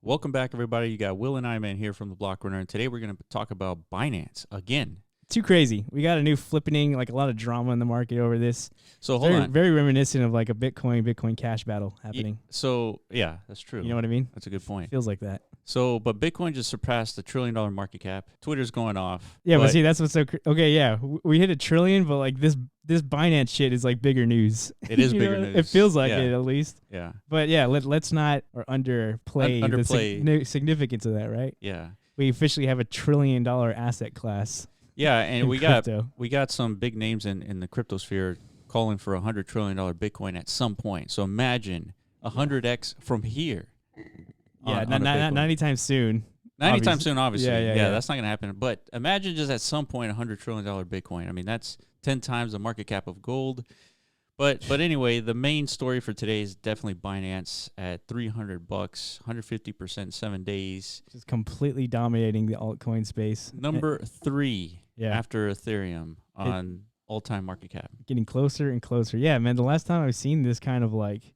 Welcome back, everybody. You got Will and I, man, here from the Block Runner, and today we're going to talk about Binance again. Too crazy. We got a new flippening, like a lot of drama in the market over this. So hold on. Very reminiscent of like a Bitcoin Cash battle happening. Yeah, that's true. You know what I mean? That's a good point. Feels like that. So, but Bitcoin just surpassed the $1 trillion market cap. Twitter's going off. Yeah, but see, that's what's so okay. Yeah, we hit $1 trillion, but like this Binance shit is like bigger news. It is bigger news. It feels like it at least. Yeah. But yeah, let's not underplay the significance of that, right? Yeah. We officially have $1 trillion asset class. Yeah, and we got some big names in the crypto sphere calling for $100 trillion Bitcoin at some point. So imagine 100x from here. Yeah, not anytime soon. Not anytime soon, obviously. Yeah, that's not going to happen. But imagine just at some point $100 trillion Bitcoin. I mean, that's 10 times the market cap of gold. But anyway, the main story for today is definitely Binance at $300, 150% in 7 days. Just completely dominating the altcoin space. Number 3 after Ethereum on all-time market cap. Getting closer and closer. Yeah, man, the last time I've seen this kind of like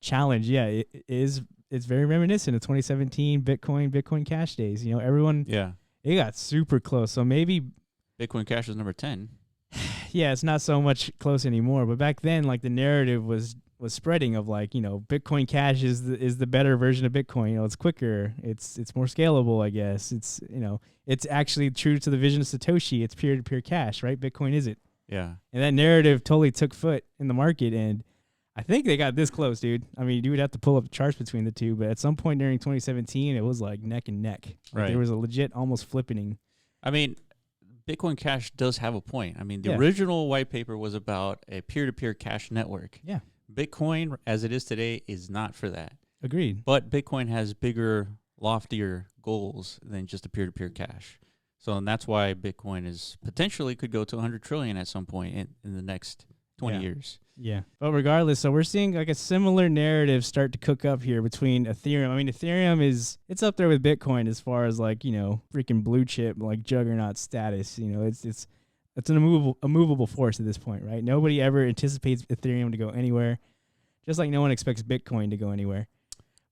challenge, it's very reminiscent of 2017 Bitcoin Cash days. You know, everyone it got super close. So maybe Bitcoin Cash is number 10. Yeah, it's not so much close anymore. But back then, like the narrative was spreading of like, you know, Bitcoin Cash is the better version of Bitcoin. You know, it's quicker, it's more scalable, I guess. It's, you know, it's actually true to the vision of Satoshi. It's peer-to-peer cash, right? Bitcoin isn't. Yeah. And that narrative totally took foot in the market, and I think they got this close, dude. I mean, you would have to pull up the charts between the two, but at some point during 2017, it was like neck and neck. Like there was a legit almost flippening. I mean, Bitcoin Cash does have a point. I mean, the original white paper was about a peer-to-peer cash network. Yeah. Bitcoin, as it is today, is not for that. Agreed. But Bitcoin has bigger, loftier goals than just a peer-to-peer cash. So, and that's why Bitcoin is potentially could go to 100 trillion at some point in the next 20 years. Yeah. But regardless, so we're seeing like a similar narrative start to cook up here between Ethereum. I mean, Ethereum it's up there with Bitcoin as far as like, you know, freaking blue chip, like juggernaut status. You know, it's an immovable force at this point, right? Nobody ever anticipates Ethereum to go anywhere, just like no one expects Bitcoin to go anywhere.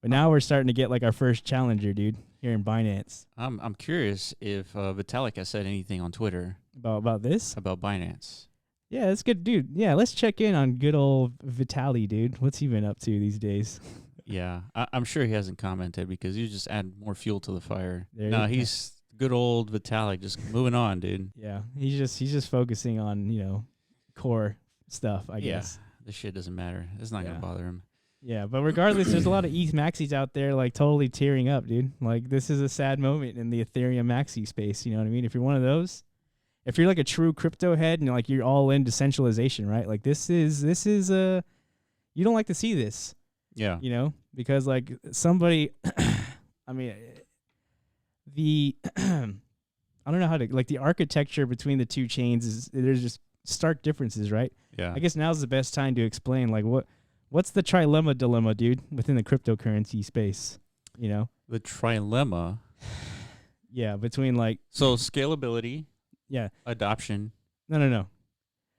But now we're starting to get like our first challenger, dude, here in Binance. I'm curious if Vitalik has said anything on Twitter about this? About Binance. Yeah, that's good, dude. Yeah, let's check in on good old Vitaly, dude. What's he been up to these days? Yeah, I'm sure he hasn't commented because you just add more fuel to the fire. No, he's good old Vitalik, just moving on, dude. Yeah, he's just focusing on, you know, core stuff, I guess. This shit doesn't matter. It's not gonna bother him. Yeah, but regardless, there's a lot of ETH maxis out there like totally tearing up, dude. Like this is a sad moment in the Ethereum maxi space. You know what I mean? If you're one of those. If you're like a true crypto head and like you're all in decentralization, right? Like this is you don't like to see this. Yeah. You know, because like somebody I mean I don't know how to like the architecture between the two chains there's just stark differences, right? Yeah. I guess now's the best time to explain like what's the trilemma dilemma, dude, within the cryptocurrency space, you know? The trilemma. Yeah, between like scalability. Yeah. Adoption. No.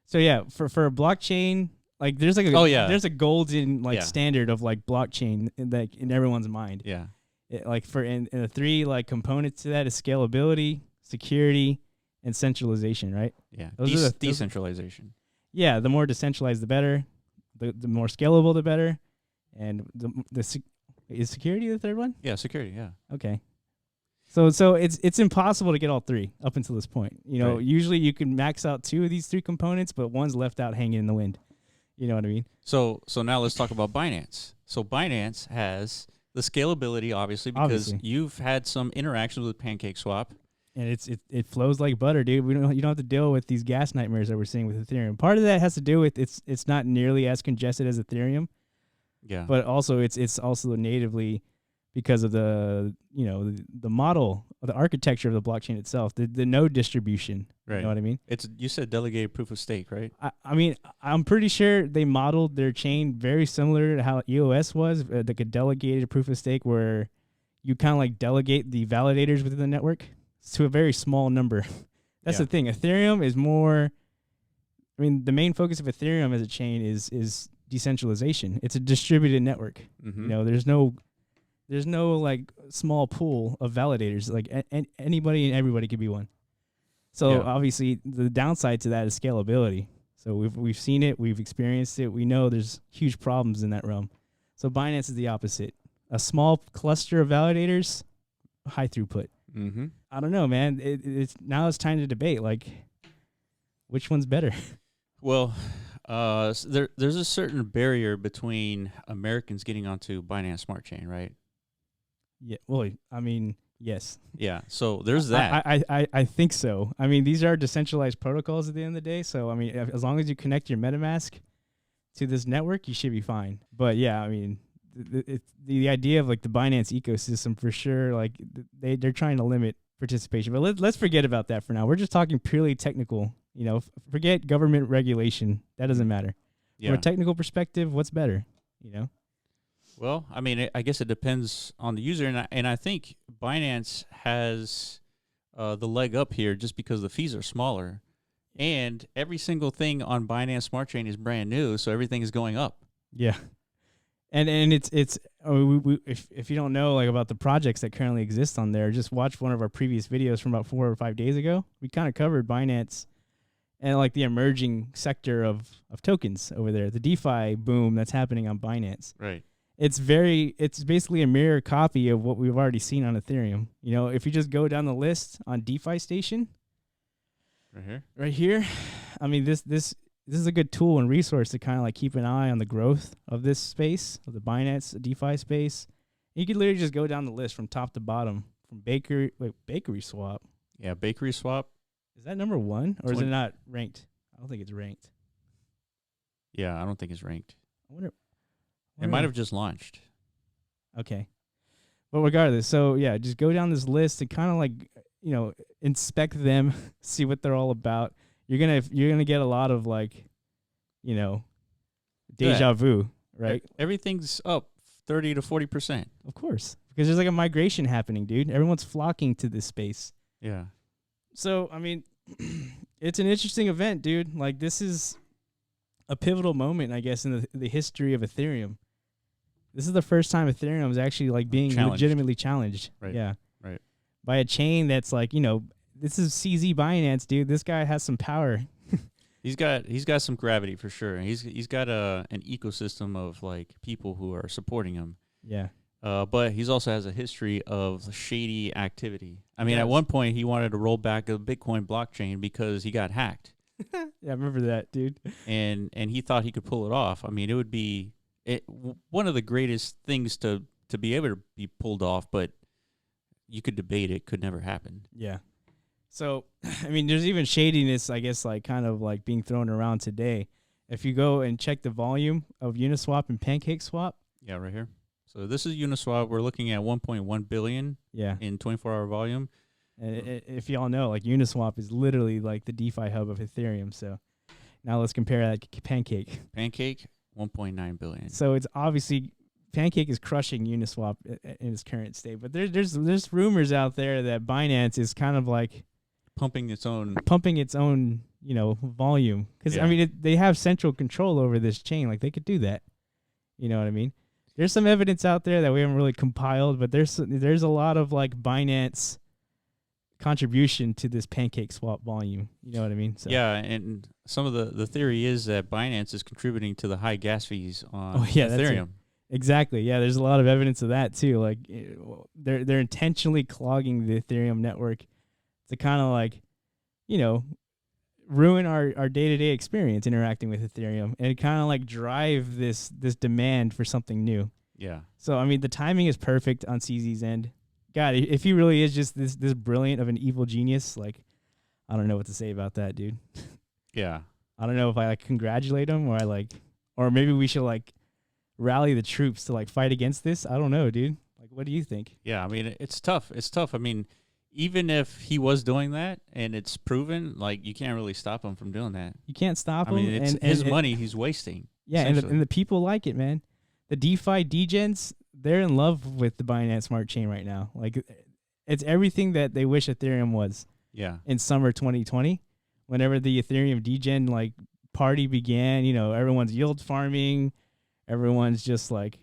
So yeah, for a blockchain, like there's like there's a golden like standard of like blockchain in everyone's mind. Yeah. Like in the three like components to that is scalability, security, and centralization, right? Yeah. Decentralization. Yeah, the more decentralized the better. The more scalable the better. And is security the third one? Yeah, security, yeah. Okay. So it's impossible to get all three up until this point. You know, usually you can max out two of these three components, but one's left out hanging in the wind. You know what I mean? So now let's talk about Binance. So Binance has the scalability, obviously, because you've had some interactions with PancakeSwap. And it flows like butter, dude. You don't have to deal with these gas nightmares that we're seeing with Ethereum. Part of that has to do with it's not nearly as congested as Ethereum. Yeah. But also it's also natively because of the model, the architecture of the blockchain itself, the node distribution. Right. You know what I mean? You said delegated proof of stake, right? I mean, I'm pretty sure they modeled their chain very similar to how EOS was, like a delegated proof of stake where you kind of like delegate the validators within the network to a very small number. That's the thing. Ethereum is more, I mean, the main focus of Ethereum as a chain is decentralization. It's a distributed network. Mm-hmm. You know, there's no There's no like small pool of validators. Like anybody and everybody could be one. So Yeah. obviously the downside to that is scalability. So we've seen it, we've experienced it. We know there's huge problems in that realm. So Binance is the opposite. A small cluster of validators, high throughput. Mm-hmm. I don't know, man. It's now it's time to debate like which one's better. Well, there's a certain barrier between Americans getting onto Binance Smart Chain, right? Yeah. Well, I mean, yes. Yeah. So there's that. I think so. I mean, these are decentralized protocols at the end of the day. So I mean, as long as you connect your MetaMask to this network, you should be fine. But yeah, I mean, the idea of like the Binance ecosystem for sure, like they're trying to limit participation. But let's forget about that for now. We're just talking purely technical. You know, forget government regulation. That doesn't matter. Yeah. From a technical perspective, what's better? You know. Well, I mean, I guess it depends on the user, and I think Binance has the leg up here just because the fees are smaller, and every single thing on Binance Smart Chain is brand new, so everything is going up. Yeah, and it's if you don't know like about the projects that currently exist on there, just watch one of our previous videos from about 4 or 5 days ago. We kind of covered Binance and like the emerging sector of tokens over there, the DeFi boom that's happening on Binance. Right. It's basically a mirror copy of what we've already seen on Ethereum. You know, if you just go down the list on DeFi Station, right here, I mean, this is a good tool and resource to kind of like keep an eye on the growth of this space, of the Binance DeFi space. You could literally just go down the list from top to bottom, from Bakery Swap. Yeah, Bakery Swap. Is that number 1 or is it not ranked? I don't think it's ranked. Yeah, I don't think it's ranked. I wonder. It might have just launched. Okay. But regardless, so yeah, just go down this list and kind of like, you know, inspect them, see what they're all about. You're gonna get a lot of like, you know, deja vu, right? Everything's up 30 to 40%. Of course, because there's like a migration happening, dude. Everyone's flocking to this space. Yeah. So I mean, it's an interesting event, dude. Like this is a pivotal moment, I guess, in the history of Ethereum. This is the first time Ethereum is actually like being legitimately challenged. Right. Yeah. Right. By a chain that's like, you know, this is CZ Binance, dude. This guy has some power. He's got some gravity for sure. He's got an ecosystem of like people who are supporting him. Yeah. But he's also has a history of shady activity. I mean, at one point he wanted to roll back the Bitcoin blockchain because he got hacked. Yeah, I remember that, dude. And he thought he could pull it off. I mean, it would be one of the greatest things to be able to be pulled off, but you could debate it, could never happen. Yeah. So, I mean, there's even shadiness, I guess, like kind of like being thrown around today. If you go and check the volume of Uniswap and PancakeSwap. Yeah, right here. So this is Uniswap. We're looking at 1.1 billion in 24-hour volume. And if y'all know, like Uniswap is literally like the DeFi hub of Ethereum. So now let's compare that to Pancake. Pancake, 1.9 billion. So it's obviously Pancake is crushing Uniswap in its current state. But there's rumors out there that Binance is kind of like pumping its own, you know, volume. Because I mean, they have central control over this chain. Like they could do that. You know what I mean? There's some evidence out there that we haven't really compiled, but there's a lot of like Binance contribution to this PancakeSwap volume. You know what I mean? So. Yeah, and some of the theory is that Binance is contributing to the high gas fees on Ethereum. Exactly. Yeah, there's a lot of evidence of that too. Like they're intentionally clogging the Ethereum network to kind of like, you know, ruin our day-to-day experience interacting with Ethereum and kind of like drive this demand for something new. Yeah. So I mean, the timing is perfect on CZ's end. God, if he really is just this brilliant of an evil genius, like I don't know what to say about that, dude. Yeah. I don't know if I like congratulate him or maybe we should like rally the troops to like fight against this. I don't know, dude. Like, what do you think? Yeah, I mean, it's tough. It's tough. I mean, even if he was doing that and it's proven, like you can't really stop him from doing that. You can't stop him. I mean, it's his money he's wasting. Yeah, and the people like it, man. The DeFi degens, they're in love with the Binance Smart Chain right now. Like, it's everything that they wish Ethereum was. Yeah. In summer 2020, whenever the Ethereum degen like party began, you know, everyone's yield farming, everyone's just like,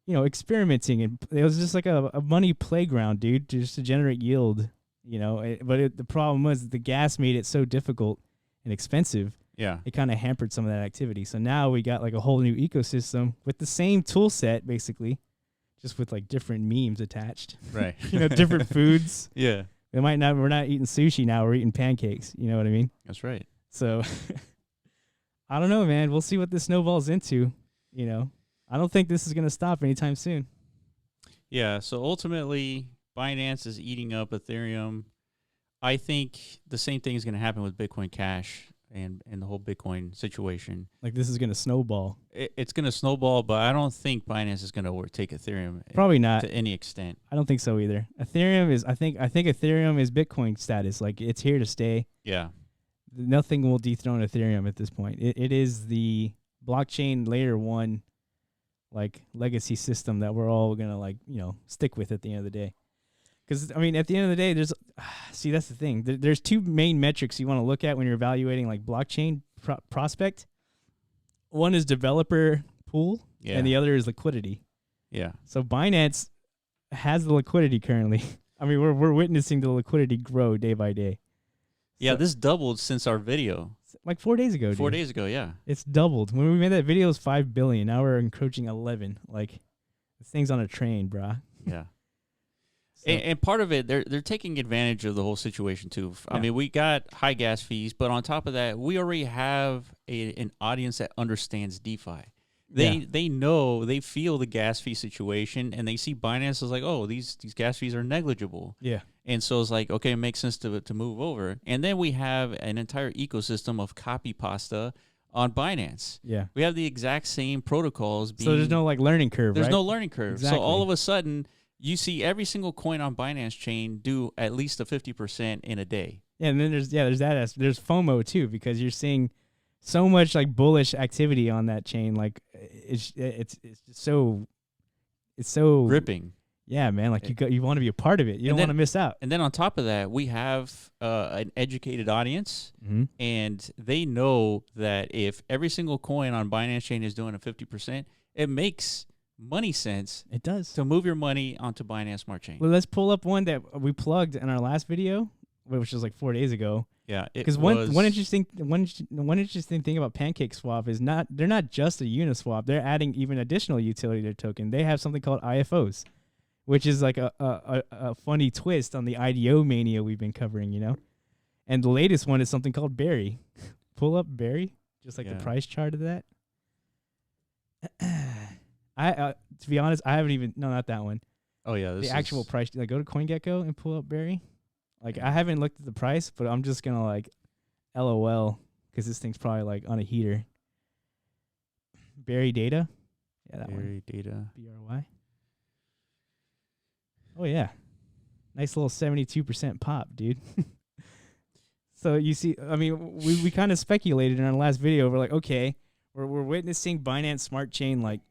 experimenting, and it was just like a money playground, dude, just to generate yield. But the problem was the gas made it so difficult and expensive. Yeah. It kind of hampered some of that activity. So now we got like a whole new ecosystem with the same tool set, basically, just with like different memes attached. Right. Different foods. Yeah. We're not eating sushi now. We're eating pancakes. You know what I mean? That's right. So I don't know, man. We'll see what this snowballs into. I don't think this is going to stop anytime soon. Yeah. So ultimately, Binance is eating up Ethereum. I think the same thing is going to happen with Bitcoin Cash and the whole Bitcoin situation. Like this is going to snowball. It's going to snowball, but I don't think Binance is going to overtake Ethereum. Probably not to any extent. I don't think so either. Ethereum is, I think Ethereum is Bitcoin status. Like it's here to stay. Yeah. Nothing will dethrone Ethereum at this point. It is the blockchain layer 1, like legacy system that we're all going to stick with at the end of the day. Because, at the end of the day, that's the thing. There's two main metrics you want to look at when you're evaluating like blockchain prospect. One is developer pool, and the other is liquidity. Yeah. So Binance has the liquidity currently. We're witnessing the liquidity grow day by day. Yeah, So, this doubled since our video. like 4 days ago, dude. 4 days ago, yeah. It's doubled. When we made that video, it was 5 billion. Now we're encroaching 11. Like, this thing's on a train, brah. Yeah. So, And part of it, they're taking advantage of the whole situation too. Yeah. We got high gas fees, but on top of that, we already have an audience that understands DeFi. They know, they feel the gas fee situation, and they see Binance as like, oh, these gas fees are negligible. yeah. And so it's like, okay, it makes sense to move over. And then we have an entire ecosystem of copy pasta on Binance. Yeah. We have the exact same protocols. So there's no like learning curve, There's right? no learning curve. Exactly. So all of a sudden, you see every single coin on Binance chain do at least a 50% in a day. Yeah, and then there's that. There's FOMO too, because you're seeing so much like bullish activity on that chain. Like it's just so Ripping. Yeah, man. Like you want to be a part of it. You don't want to miss out. And then on top of that, we have an educated audience, Mm-hmm. and they know that if every single coin on Binance chain is doing a 50%, it makes money sense. It does. To move your money onto Binance Smart Chain. Well, let's pull up one that we plugged in our last video, which was like 4 days ago. Yeah, because one interesting thing about PancakeSwap is they're not just a Uniswap. They're adding even additional utility to their token. They have something called IFOs, which is like a funny twist on the IDO mania we've been covering, And the latest one is something called Berry. Pull up Berry, just like the price chart of that. To be honest, I haven't even not that one. Oh yeah, the actual price. Like go to CoinGecko and pull up Berry. Like I haven't looked at the price, but I'm just gonna like LOL because this thing's probably like on a heater. Berry data. Yeah, that Berry one. data. BRY. Oh yeah, nice little 72% pop, dude. So you see, we kind of speculated in our last video. We're like, okay, we're witnessing Binance Smart Chain, like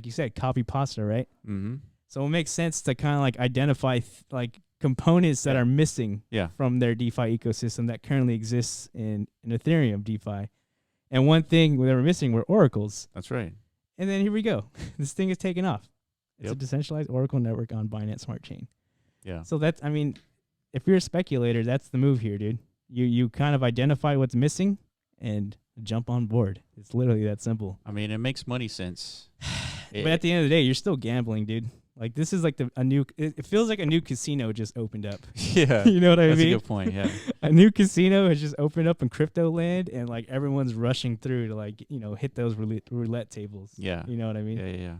you said, copy pasta, right? Mm-hmm. So it makes sense to kind of like identify like components that are missing from their DeFi ecosystem that currently exists in Ethereum DeFi. And one thing they were missing were oracles. That's right. And then here we go. This thing is taking off. It's a decentralized oracle network on Binance Smart Chain. Yeah. So that's, if you're a speculator, that's the move here, dude. You kind of identify what's missing and jump on board. It's literally that simple. It makes money sense. But at the end of the day, you're still gambling, dude. Like this is like it feels like a new casino just opened up. Yeah. You know what I mean? That's a good point, yeah. A new casino has just opened up in crypto land, and like everyone's rushing through to like, hit those roulette tables. Yeah. You know what I mean? Yeah.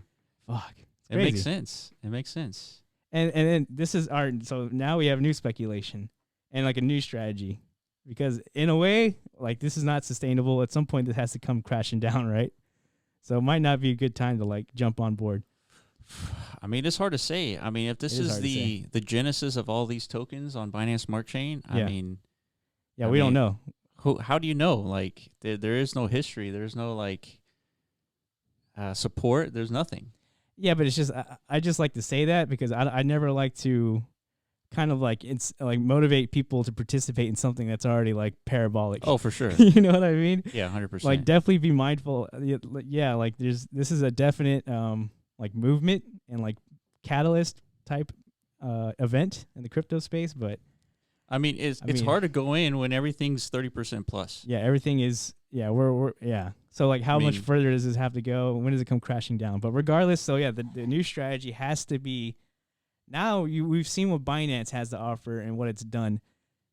Fuck. It makes sense. It makes sense. And then this is so now we have new speculation and like a new strategy. Because in a way, like this is not sustainable. At some point this has to come crashing down, right? So it might not be a good time to like jump on board. It's hard to say. If this is the genesis of all these tokens on Binance Smart Chain, we don't know. How do you know? Like there is no history. There's no like support. There's nothing. Yeah, but it's just I just like to say that because I never like to kind of like it's like motivate people to participate in something that's already like parabolic. Oh, for sure. You know what I mean? Yeah, 100%. Like definitely be mindful. Yeah, like this is a definite like movement and like catalyst type event in the crypto space, but I mean, it's hard to go in when everything's 30% plus. yeah, everything is we're So like how much further does this have to go? When does it come crashing down? But regardless, so yeah, the new strategy has to be now we've seen what Binance has to offer and what it's done.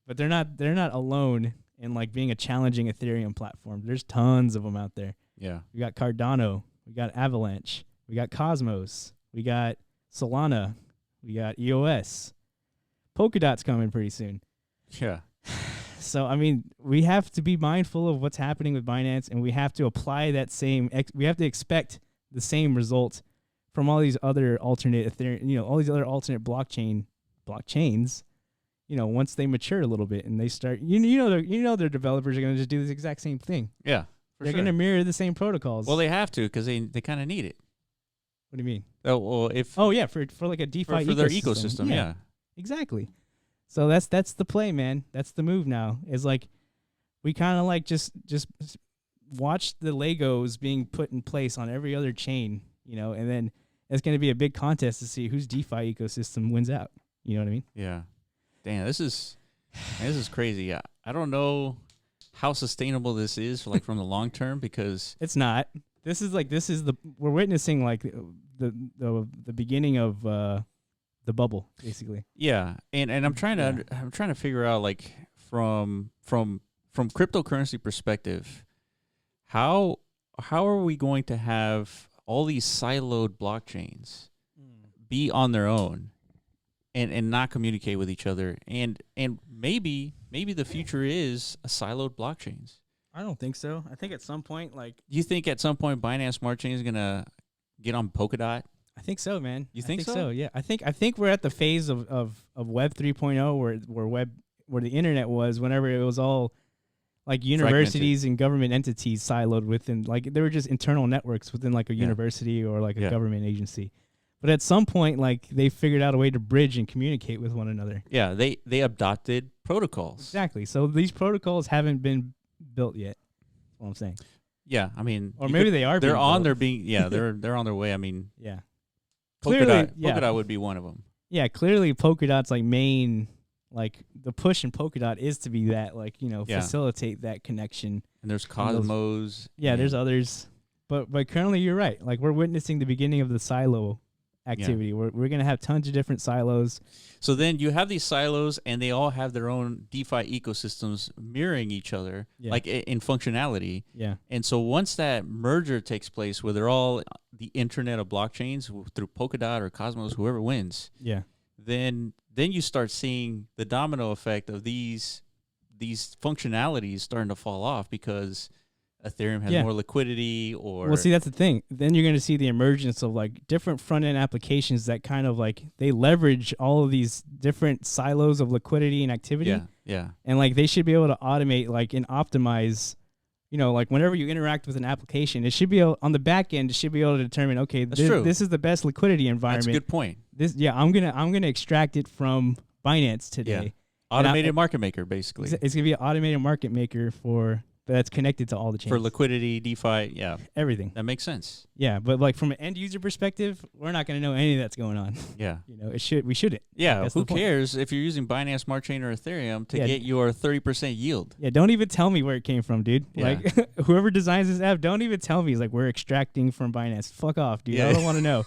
But they're not alone in like being a challenging Ethereum platform. There's tons of them out there. Yeah. We got Cardano, we got Avalanche, we got Cosmos, we got Solana, we got EOS. Polkadot's coming pretty soon. Yeah. So, I mean, we have to be mindful of what's happening with Binance, and we have to apply that same we have to expect the same result from all these other alternate Ethereum, all these other alternate blockchains, once they mature a little bit and they start, their developers are going to just do this exact same thing. Yeah. They're going to mirror the same protocols. Well, they have to because they kind of need it. What do you mean? Oh, well, for like a DeFi for their ecosystem, yeah. Exactly. So that's the play, man. That's the move now. Is like we kind of like just watch the Legos being put in place on every other chain, and then it's going to be a big contest to see whose DeFi ecosystem wins out. You know what I mean? Yeah. Damn, this is crazy. I don't know how sustainable this is for from the long term because it's not. We're witnessing like the beginning of the bubble, basically. Yeah, and I'm trying to figure out like from cryptocurrency perspective, how are we going to have all these siloed blockchains be on their own and not communicate with each other, and maybe the future is a siloed blockchains. I don't think so. I think at some point, you think at some point Binance Smart Chain is gonna get on Polkadot? I think so, man. You think so? So? Yeah, I think we're at the phase of Web 3.0 where the internet was whenever it was all like universities and government entities siloed within, like they were just internal networks within like a university or like a government agency. But at some point, like they figured out a way to bridge and communicate with one another. Yeah, they adopted protocols. Exactly. So these protocols haven't been built yet. That's what I'm saying. Yeah, I mean, or maybe they are. They're on their being. Yeah, they're on their way. I mean, yeah. Polkadot would be one of them. Yeah, clearly Polkadot's like main, like the push in Polkadot is to be that, like, facilitate that connection. And there's Cosmos. There's others. But currently you're right. Like we're witnessing the beginning of the silo activity. Yeah. We're going to have tons of different silos. So then you have these silos and they all have their own DeFi ecosystems mirroring each other, like in functionality. Yeah. And so once that merger takes place where they're all the internet of blockchains through Polkadot or Cosmos, whoever wins, then you start seeing the domino effect of these functionalities starting to fall off because Ethereum has more liquidity Well, see, that's the thing. Then you're going to see the emergence of like different front-end applications that kind of like they leverage all of these different silos of liquidity and activity. Yeah. And like they should be able to automate like and optimize, like whenever you interact with an application, it should be able, on the back end, it should be able to determine, okay, this is the best liquidity environment. That's a good point. I'm going to extract it from Binance today. Yeah. Automated market maker, basically. It's going to be an automated market maker that's connected to all the chains. For liquidity, DeFi, everything. That makes sense. Yeah, but like from an end user perspective, we're not going to know any of that's going on. Yeah. We shouldn't. Yeah, who cares if you're using Binance Smart Chain or Ethereum to get your 30% yield? Yeah, don't even tell me where it came from, dude. Yeah. Like whoever designs this app, don't even tell me. It's like we're extracting from Binance. Fuck off, dude. I don't want to know.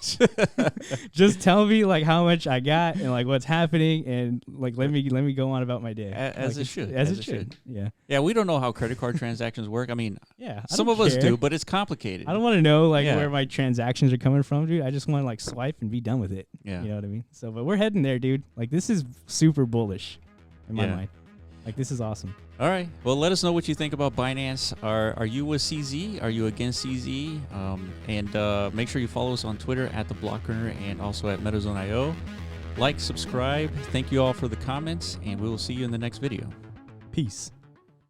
Just tell me like how much I got and like what's happening and like let me go on about my day. As it should. As it should. Yeah. Yeah, we don't know how credit card transactions work. I mean, some of us do, but it's complicated. I don't want to know where my transactions are coming from, dude. I just want to like swipe and be done with it. Yeah. You know what I mean? So, but we're heading there, dude. Like this is super bullish in my mind. Like this is awesome. All right. Well, let us know what you think about Binance. Are you with CZ? Are you against CZ? And make sure you follow us on Twitter at The Blocker and also at MetaZone.io. Like, subscribe. Thank you all for the comments, and we will see you in the next video. Peace.